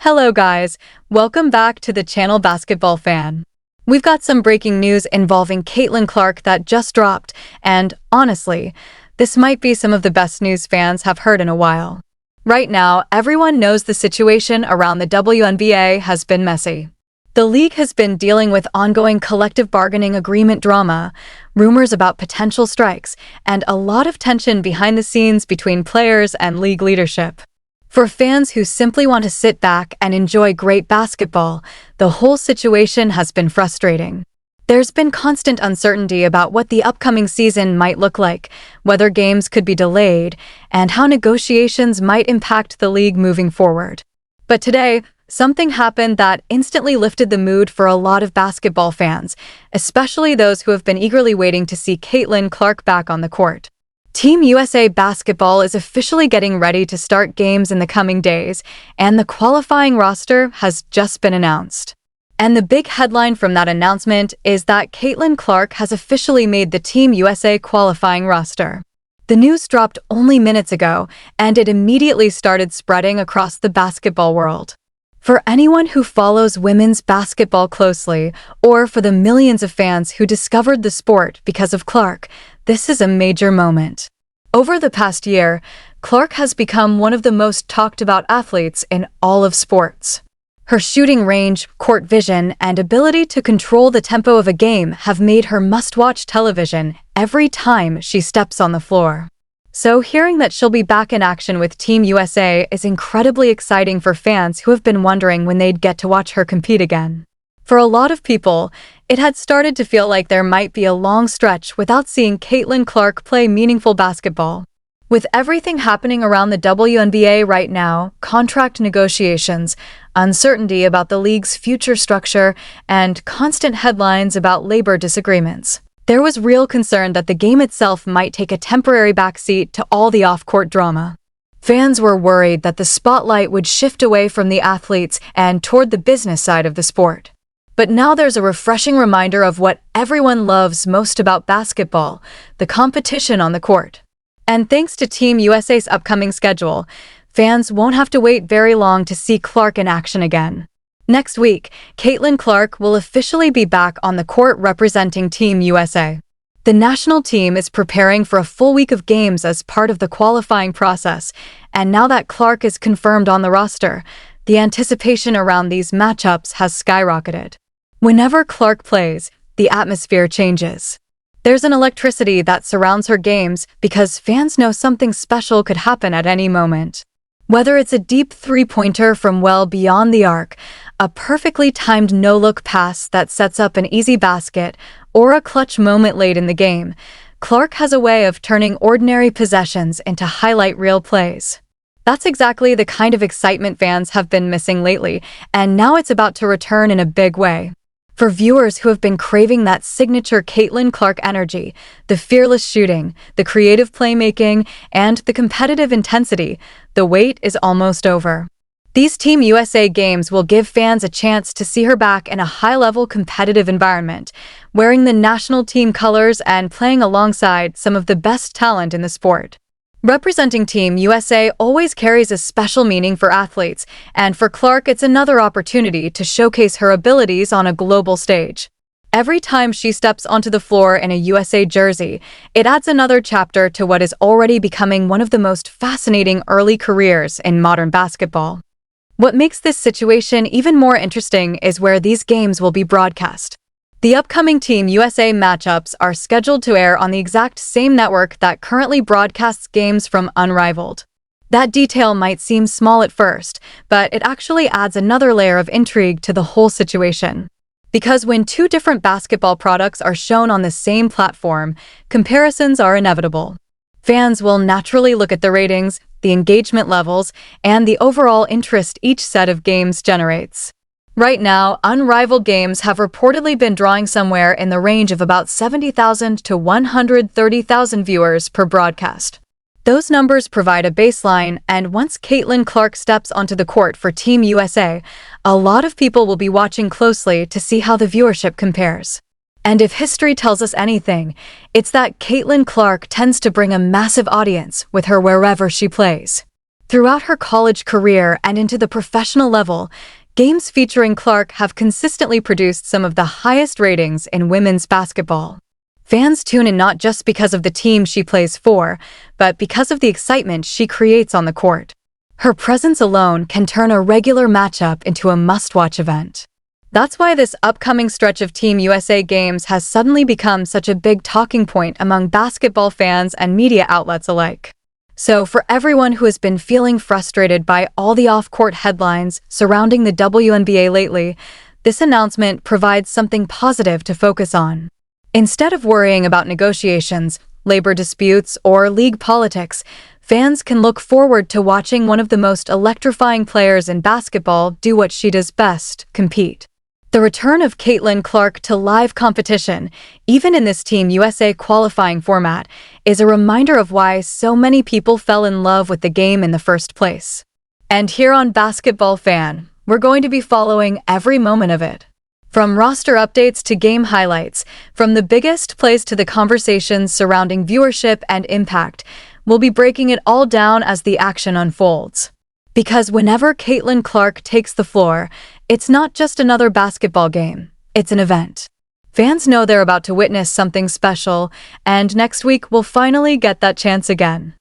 Hello guys, welcome back to the channel Basketball Fan. We've got some breaking news involving Caitlin Clark that just dropped, and honestly, this might be some of the best news fans have heard in a while. Right now, everyone knows the situation around the WNBA has been messy. The league has been dealing with ongoing collective bargaining agreement drama, rumors about potential strikes, and a lot of tension behind the scenes between players and league leadership. For fans who simply want to sit back and enjoy great basketball, the whole situation has been frustrating. There's been constant uncertainty about what the upcoming season might look like, whether games could be delayed, and how negotiations might impact the league moving forward. But today, something happened that instantly lifted the mood for a lot of basketball fans, especially those who have been eagerly waiting to see Caitlin Clark back on the court. Team USA Basketball is officially getting ready to start games in the coming days, and the qualifying roster has just been announced. And the big headline from that announcement is that Caitlin Clark has officially made the Team USA qualifying roster. The news dropped only minutes ago, and it immediately started spreading across the basketball world. For anyone who follows women's basketball closely, or for the millions of fans who discovered the sport because of Clark, this is a major moment. Over the past year, Clark has become one of the most talked about athletes in all of sports. Her shooting range, court vision, and ability to control the tempo of a game have made her must-watch television every time she steps on the floor. So hearing that she'll be back in action with Team USA is incredibly exciting for fans who have been wondering when they'd get to watch her compete again. For a lot of people, it had started to feel like there might be a long stretch without seeing Caitlin Clark play meaningful basketball. With everything happening around the WNBA right now, contract negotiations, uncertainty about the league's future structure, and constant headlines about labor disagreements, there was real concern that the game itself might take a temporary backseat to all the off-court drama. Fans were worried that the spotlight would shift away from the athletes and toward the business side of the sport. But now there's a refreshing reminder of what everyone loves most about basketball, the competition on the court. And thanks to Team USA's upcoming schedule, fans won't have to wait very long to see Clark in action again. Next week, Caitlin Clark will officially be back on the court representing Team USA. The national team is preparing for a full week of games as part of the qualifying process, and now that Clark is confirmed on the roster, the anticipation around these matchups has skyrocketed. Whenever Clark plays, the atmosphere changes. There's an electricity that surrounds her games because fans know something special could happen at any moment. Whether it's a deep three-pointer from well beyond the arc, a perfectly timed no-look pass that sets up an easy basket, or a clutch moment late in the game, Clark has a way of turning ordinary possessions into highlight reel plays. That's exactly the kind of excitement fans have been missing lately, and now it's about to return in a big way. For viewers who have been craving that signature Caitlin Clark energy, the fearless shooting, the creative playmaking, and the competitive intensity, the wait is almost over. These Team USA games will give fans a chance to see her back in a high-level competitive environment, wearing the national team colors and playing alongside some of the best talent in the sport. Representing Team USA always carries a special meaning for athletes, and for Clark it's another opportunity to showcase her abilities on a global stage. Every time she steps onto the floor in a USA jersey, it adds another chapter to what is already becoming one of the most fascinating early careers in modern basketball. What makes this situation even more interesting is where these games will be broadcast. The upcoming Team USA matchups are scheduled to air on the exact same network that currently broadcasts games from Unrivaled. That detail might seem small at first, but it actually adds another layer of intrigue to the whole situation. Because when two different basketball products are shown on the same platform, comparisons are inevitable. Fans will naturally look at the ratings, the engagement levels, and the overall interest each set of games generates. Right now, Unrivaled games have reportedly been drawing somewhere in the range of about 70,000 to 130,000 viewers per broadcast. Those numbers provide a baseline, and once Caitlin Clark steps onto the court for Team USA, a lot of people will be watching closely to see how the viewership compares. And if history tells us anything, it's that Caitlin Clark tends to bring a massive audience with her wherever she plays. Throughout her college career and into the professional level, games featuring Clark have consistently produced some of the highest ratings in women's basketball. Fans tune in not just because of the team she plays for, but because of the excitement she creates on the court. Her presence alone can turn a regular matchup into a must-watch event. That's why this upcoming stretch of Team USA games has suddenly become such a big talking point among basketball fans and media outlets alike. So, for everyone who has been feeling frustrated by all the off-court headlines surrounding the WNBA lately, this announcement provides something positive to focus on. Instead of worrying about negotiations, labor disputes, or league politics, fans can look forward to watching one of the most electrifying players in basketball do what she does best: compete. The return of Caitlin Clark to live competition, even in this Team USA qualifying format, is a reminder of why so many people fell in love with the game in the first place. And here on Basketball Fan, we're going to be following every moment of it. From roster updates to game highlights, from the biggest plays to the conversations surrounding viewership and impact, we'll be breaking it all down as the action unfolds. Because whenever Caitlin Clark takes the floor, it's not just another basketball game, it's an event. Fans know they're about to witness something special, and next week we'll finally get that chance again.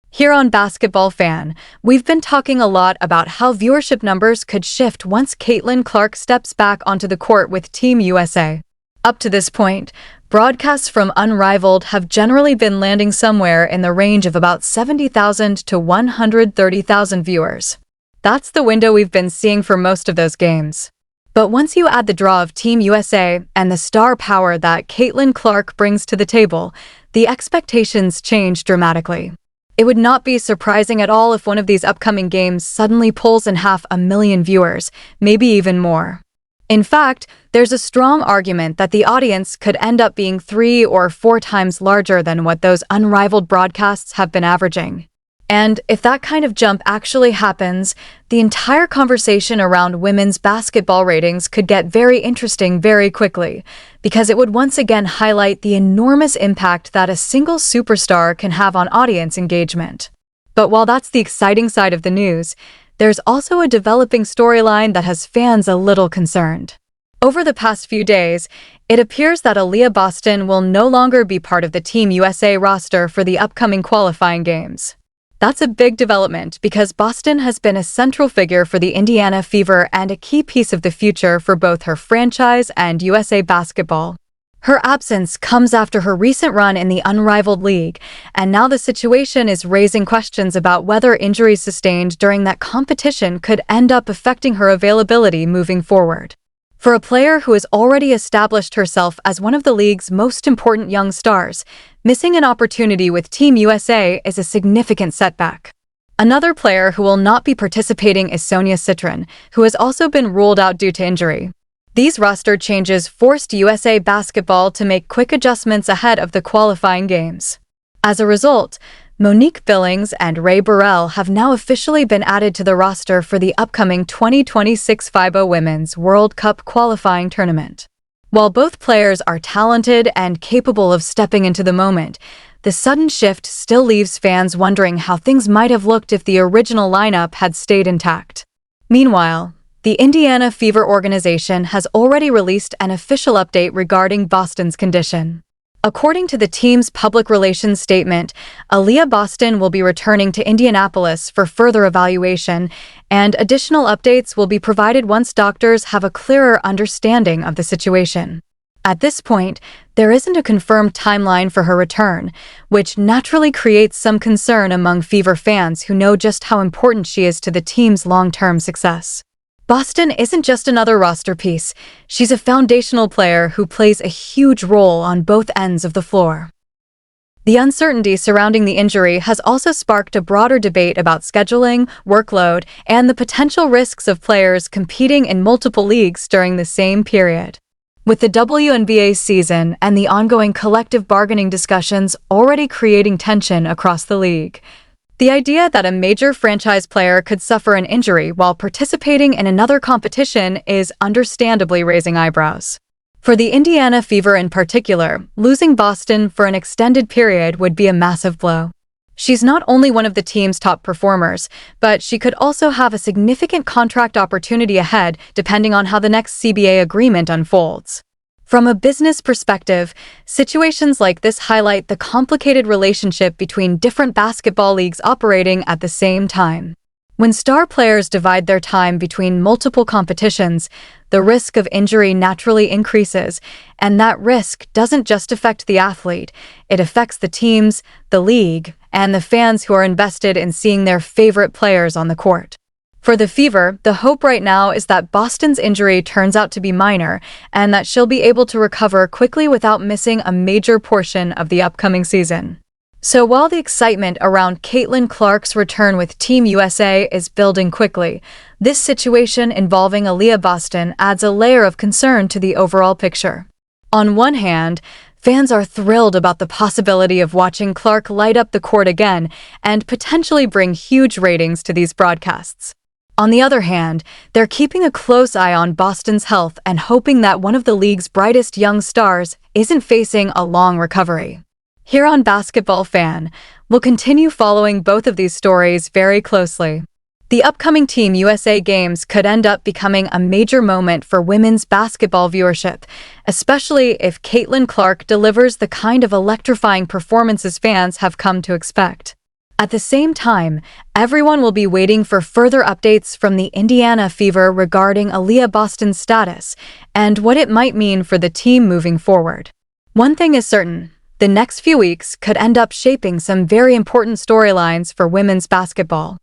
Here on Basketball Fan, we've been talking a lot about how viewership numbers could shift once Caitlin Clark steps back onto the court with Team USA. Up to this point, broadcasts from Unrivaled have generally been landing somewhere in the range of about 70,000 to 130,000 viewers. That's the window we've been seeing for most of those games. But once you add the draw of Team USA and the star power that Caitlin Clark brings to the table, the expectations change dramatically. It would not be surprising at all if one of these upcoming games suddenly pulls in 500,000 viewers, maybe even more. In fact, there's a strong argument that the audience could end up being 3 or 4 times larger than what those Unrivaled broadcasts have been averaging. And if that kind of jump actually happens, the entire conversation around women's basketball ratings could get very interesting very quickly, because it would once again highlight the enormous impact that a single superstar can have on audience engagement. But while that's the exciting side of the news, there's also a developing storyline that has fans a little concerned. Over the past few days, it appears that Aliyah Boston will no longer be part of the Team USA roster for the upcoming qualifying games. That's a big development because Boston has been a central figure for the Indiana Fever and a key piece of the future for both her franchise and USA basketball. Her absence comes after her recent run in the Unrivaled League, and now the situation is raising questions about whether injuries sustained during that competition could end up affecting her availability moving forward. For a player who has already established herself as one of the league's most important young stars, missing an opportunity with Team USA is a significant setback. Another player who will not be participating is Sonia Citron, who has also been ruled out due to injury. These roster changes forced USA basketball to make quick adjustments ahead of the qualifying games. As a result, Monique Billings and Ray Burrell have now officially been added to the roster for the upcoming 2026 FIBA Women's World Cup qualifying tournament. While both players are talented and capable of stepping into the moment, the sudden shift still leaves fans wondering how things might have looked if the original lineup had stayed intact. Meanwhile, the Indiana Fever organization has already released an official update regarding Boston's condition. According to the team's public relations statement, Aliyah Boston will be returning to Indianapolis for further evaluation, and additional updates will be provided once doctors have a clearer understanding of the situation. At this point, there isn't a confirmed timeline for her return, which naturally creates some concern among Fever fans who know just how important she is to the team's long-term success. Boston isn't just another roster piece. She's a foundational player who plays a huge role on both ends of the floor. The uncertainty surrounding the injury has also sparked a broader debate about scheduling, workload, and the potential risks of players competing in multiple leagues during the same period. With the WNBA season and the ongoing collective bargaining discussions already creating tension across the league, the idea that a major franchise player could suffer an injury while participating in another competition is understandably raising eyebrows. For the Indiana Fever in particular, losing Boston for an extended period would be a massive blow. She's not only one of the team's top performers, but she could also have a significant contract opportunity ahead depending on how the next CBA agreement unfolds. From a business perspective, situations like this highlight the complicated relationship between different basketball leagues operating at the same time. When star players divide their time between multiple competitions, the risk of injury naturally increases, and that risk doesn't just affect the athlete, it affects the teams, the league, and the fans who are invested in seeing their favorite players on the court. For the Fever, the hope right now is that Boston's injury turns out to be minor and that she'll be able to recover quickly without missing a major portion of the upcoming season. So while the excitement around Caitlin Clark's return with Team USA is building quickly, this situation involving Aliyah Boston adds a layer of concern to the overall picture. On one hand, fans are thrilled about the possibility of watching Clark light up the court again and potentially bring huge ratings to these broadcasts. On the other hand, they're keeping a close eye on Boston's health and hoping that one of the league's brightest young stars isn't facing a long recovery. Here on Basketball Fan, we'll continue following both of these stories very closely. The upcoming Team USA games could end up becoming a major moment for women's basketball viewership, especially if Caitlin Clark delivers the kind of electrifying performances fans have come to expect. At the same time, everyone will be waiting for further updates from the Indiana Fever regarding Aliyah Boston's status and what it might mean for the team moving forward. One thing is certain. The next few weeks could end up shaping some very important storylines for women's basketball.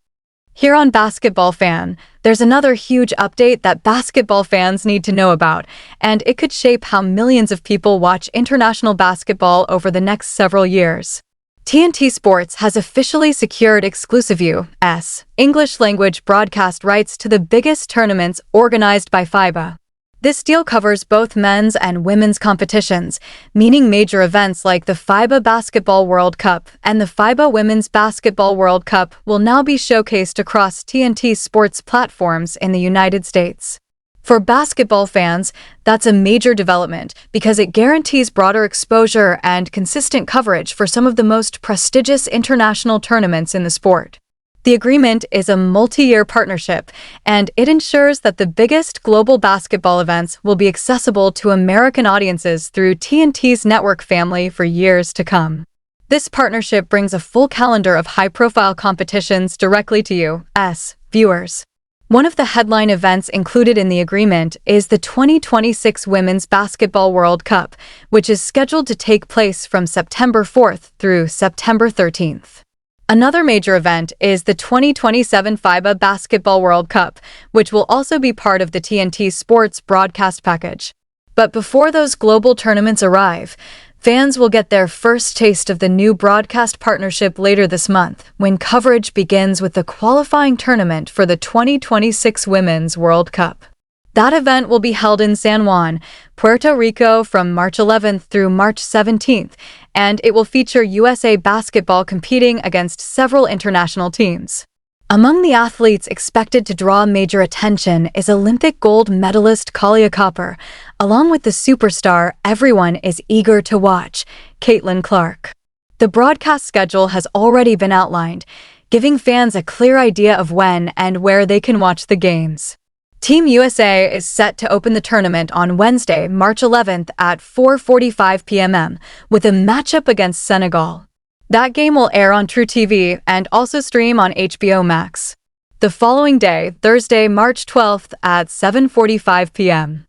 Here on Basketball Fan, there's another huge update that basketball fans need to know about, and it could shape how millions of people watch international basketball over the next several years. TNT Sports has officially secured exclusive U.S. English-language broadcast rights to the biggest tournaments organized by FIBA. This deal covers both men's and women's competitions, meaning major events like the FIBA Basketball World Cup and the FIBA Women's Basketball World Cup will now be showcased across TNT Sports platforms in the United States. For basketball fans, that's a major development because it guarantees broader exposure and consistent coverage for some of the most prestigious international tournaments in the sport. The agreement is a multi-year partnership, and it ensures that the biggest global basketball events will be accessible to American audiences through TNT's network family for years to come. This partnership brings a full calendar of high-profile competitions directly to U.S. viewers. One of the headline events included in the agreement is the 2026 Women's Basketball World Cup, which is scheduled to take place from September 4th through September 13th. Another major event is the 2027 FIBA Basketball World Cup, which will also be part of the TNT Sports broadcast package. But before those global tournaments arrive, fans will get their first taste of the new broadcast partnership later this month, when coverage begins with the qualifying tournament for the 2026 Women's World Cup. That event will be held in San Juan, Puerto Rico from March 11th through March 17th, and it will feature USA basketball competing against several international teams. Among the athletes expected to draw major attention is Olympic gold medalist Aliyah Boston, along with the superstar everyone is eager to watch, Caitlin Clark. The broadcast schedule has already been outlined, giving fans a clear idea of when and where they can watch the games. Team USA is set to open the tournament on Wednesday, March 11th at 4:45 p.m. with a matchup against Senegal. That game will air on True TV and also stream on HBO Max. The following day, Thursday, March 12th at 7:45 p.m.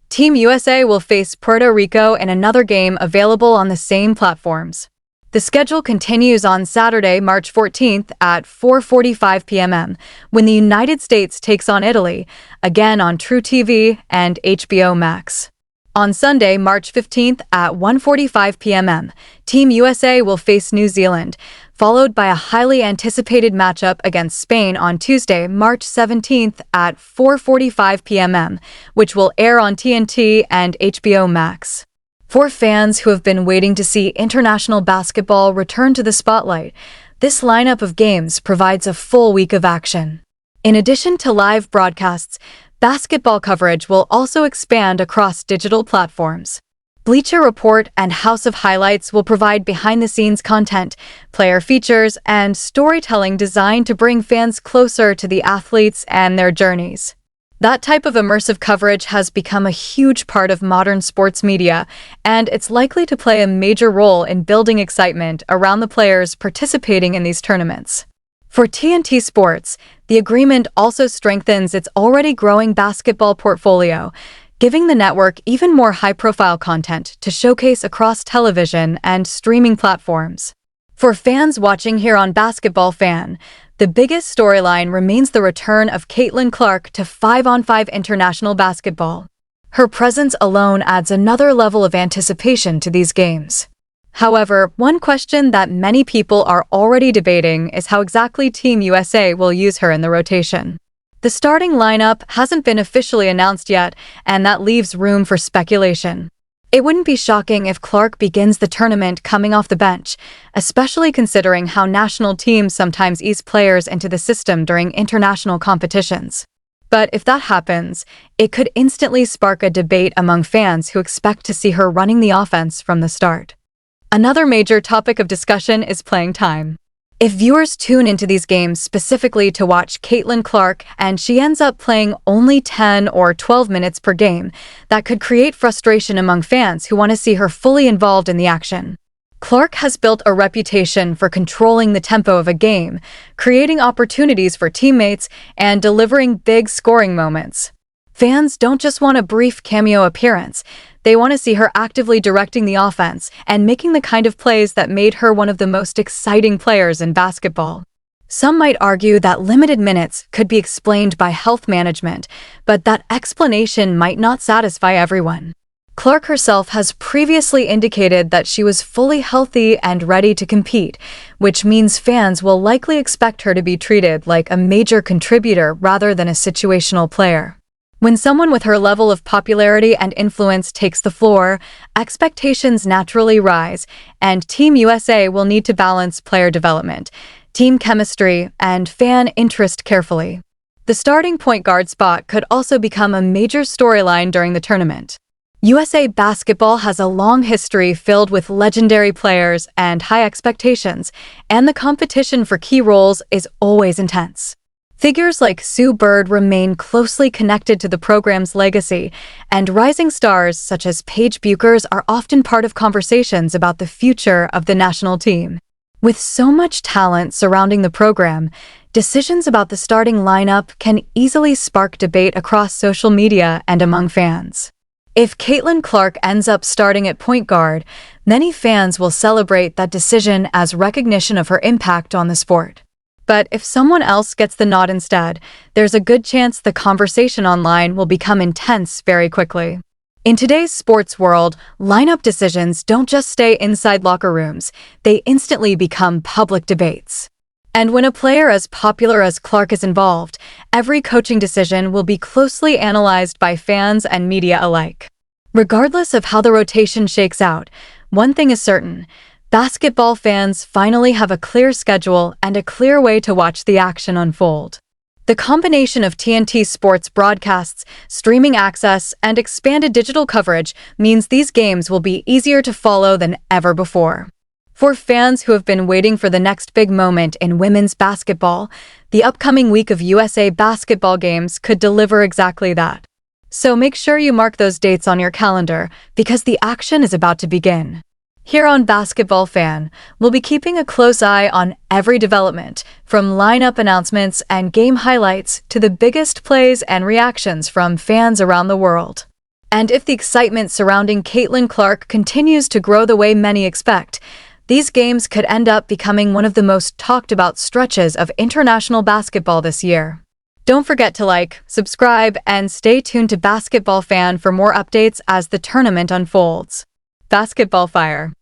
Team USA will face Puerto Rico in another game available on the same platforms. The schedule continues on Saturday, March 14th at 4:45 p.m. when the United States takes on Italy, again on True TV and HBO Max. On Sunday, March 15th at 1:45 p.m., Team USA will face New Zealand, followed by a highly anticipated matchup against Spain on Tuesday, March 17th at 4:45 p.m., which will air on TNT and HBO Max. For fans who have been waiting to see international basketball return to the spotlight, this lineup of games provides a full week of action. In addition to live broadcasts, basketball coverage will also expand across digital platforms. Bleacher Report and House of Highlights will provide behind-the-scenes content, player features, and storytelling designed to bring fans closer to the athletes and their journeys. That type of immersive coverage has become a huge part of modern sports media, and it's likely to play a major role in building excitement around the players participating in these tournaments. For TNT Sports, the agreement also strengthens its already growing basketball portfolio, giving the network even more high-profile content to showcase across television and streaming platforms. For fans watching here on Basketball Fan, the biggest storyline remains the return of Caitlin Clark to 5-on-5 international basketball. Her presence alone adds another level of anticipation to these games. However, one question that many people are already debating is how exactly Team USA will use her in the rotation. The starting lineup hasn't been officially announced yet, and that leaves room for speculation. It wouldn't be shocking if Clark begins the tournament coming off the bench, especially considering how national teams sometimes ease players into the system during international competitions. But if that happens, it could instantly spark a debate among fans who expect to see her running the offense from the start. Another major topic of discussion is playing time. If viewers tune into these games specifically to watch Caitlin Clark and she ends up playing only 10 or 12 minutes per game, that could create frustration among fans who want to see her fully involved in the action. Clark has built a reputation for controlling the tempo of a game, creating opportunities for teammates, and delivering big scoring moments. Fans don't just want a brief cameo appearance. They want to see her actively directing the offense and making the kind of plays that made her one of the most exciting players in basketball. Some might argue that limited minutes could be explained by health management, but that explanation might not satisfy everyone. Clark herself has previously indicated that she was fully healthy and ready to compete, which means fans will likely expect her to be treated like a major contributor rather than a situational player. When someone with her level of popularity and influence takes the floor, expectations naturally rise, and Team USA will need to balance player development, team chemistry, and fan interest carefully. The starting point guard spot could also become a major storyline during the tournament. USA basketball has a long history filled with legendary players and high expectations, and the competition for key roles is always intense. Figures like Sue Bird remain closely connected to the program's legacy, and rising stars such as Paige Bueckers are often part of conversations about the future of the national team. With so much talent surrounding the program, decisions about the starting lineup can easily spark debate across social media and among fans. If Caitlin Clark ends up starting at point guard, many fans will celebrate that decision as recognition of her impact on the sport. But if someone else gets the nod instead, there's a good chance the conversation online will become intense very quickly. In today's sports world, lineup decisions don't just stay inside locker rooms, they instantly become public debates. And when a player as popular as Clark is involved, every coaching decision will be closely analyzed by fans and media alike. Regardless of how the rotation shakes out, one thing is certain: basketball fans finally have a clear schedule and a clear way to watch the action unfold. The combination of TNT Sports broadcasts, streaming access, and expanded digital coverage means these games will be easier to follow than ever before. For fans who have been waiting for the next big moment in women's basketball, the upcoming week of USA basketball games could deliver exactly that. So make sure you mark those dates on your calendar, because the action is about to begin. Here on Basketball Fan, we'll be keeping a close eye on every development, from lineup announcements and game highlights to the biggest plays and reactions from fans around the world. And if the excitement surrounding Caitlin Clark continues to grow the way many expect, these games could end up becoming one of the most talked about stretches of international basketball this year. Don't forget to like, subscribe, and stay tuned to Basketball Fan for more updates as the tournament unfolds. Basketball Fire.